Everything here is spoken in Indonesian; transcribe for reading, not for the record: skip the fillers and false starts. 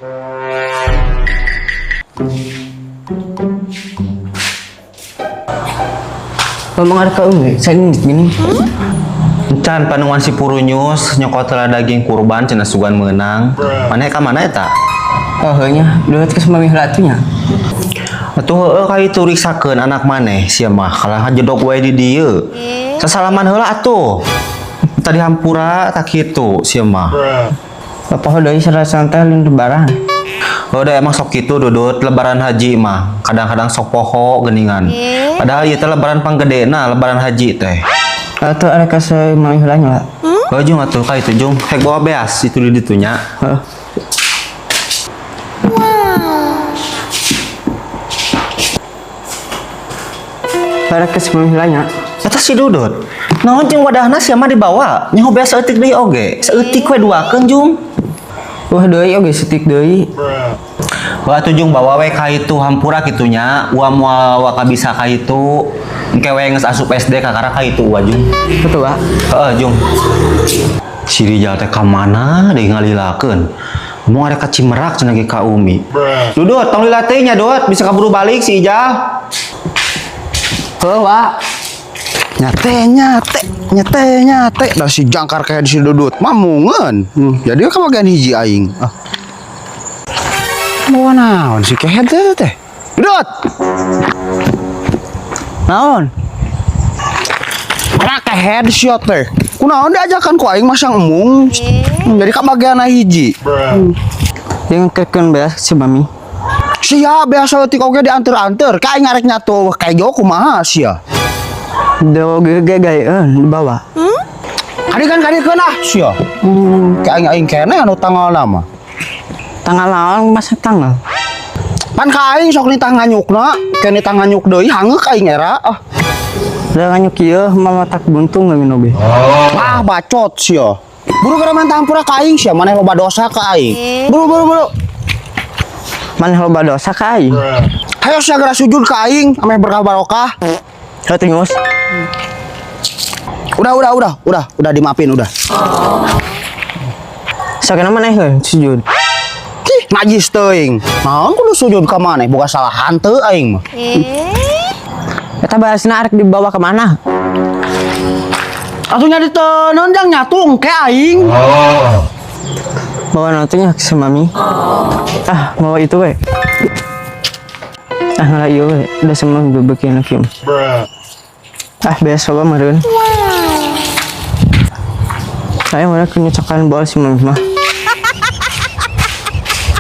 Ngomong ada kau saya gini. Encan panungan si Purunyus nyokot lah daging kurban cenah sugan menang. Mana ka mana eta? Oh heunya, duit ke semami helatunya. Atuh ka itu riksakeun anak maneh sia mah kalah jedog wae di dieu. Sasalaman heula atuh. Tadi hampura tak kitu sia mah. Bapak deui sarasan teh lebaran. Udah emang sok kitu dudut lebaran haji mah. Kadang-kadang sok poho geuningan. Padahal ieu teh lebaran panggedena lebaran haji teh. Atuh ada ka semami heulanya. Jung atuh ka itu Jung. Hek bawa beas itu di ditunya. Heeh. Ada ka semami heulanya. Eta si Dudut. Naon jeung wadahna sia mah dibawa. Nyaho beas eutik deui oge. Saeutik we duakeun Jung. Wah deui oge setik deui. Wah tuh Jung bawa we ka itu hampura kitunya. Ua moal waka bisa ka itu. Engke we geus asup SD ka kara ka itu ua Jung. Betul, Pak. Heeh Jung. Si Rijal teh ka mana deui ngalilakeun. Mau ada ka Cimerak cenah ge ka Umi. Dudut tong lila teh nya Dut, bisa kaburu balik si Ijal. Heuh, Pak. Nyate dah si jangkar kayak di si Dudut mamungan jadi ka bagian hiji aing mau naon si kehet teh Dudut Naon? ora kehet si teh kunaon diajakan ku aing masang emung jadi ka bagian hiji Yang kekeun beas si Mami. sia biasa leutik oge dianter-anter ka aing arek nyatu kayak jauh kumaha sia Dewa gaeun dibawa. kadikeun ah sia ka aing kene anu tanggal nama Tanggal naon masa tanggal? pan ka aing sok nitah nganyukna kene nitah nganyuk deui hangeuk aing era Da nganyuk ieu mama tak buntung ngeun oge. ah bacot sia buru gara main tampura ka aing sia maneh loba dosa ka aing buru Maneh loba dosa ka aing. hayo sia gara sujud ka aing ame berkah barokah Heuh udah dimaafin udah Sakena maneh sujud. Ih, najis teuing naon kudu sujud ka maneh boga salahan teu aing mah Eta bahasna arek dibawa ke mana? atuh nya diteuneun jang nyatung ke aing Bawa nantinya ke si Mami. Bawa itu we. Ngalah ieu we, da semua bebekeun kieu. Beas coba meureun. Saya mana kenyacakan bawa si Mami mah.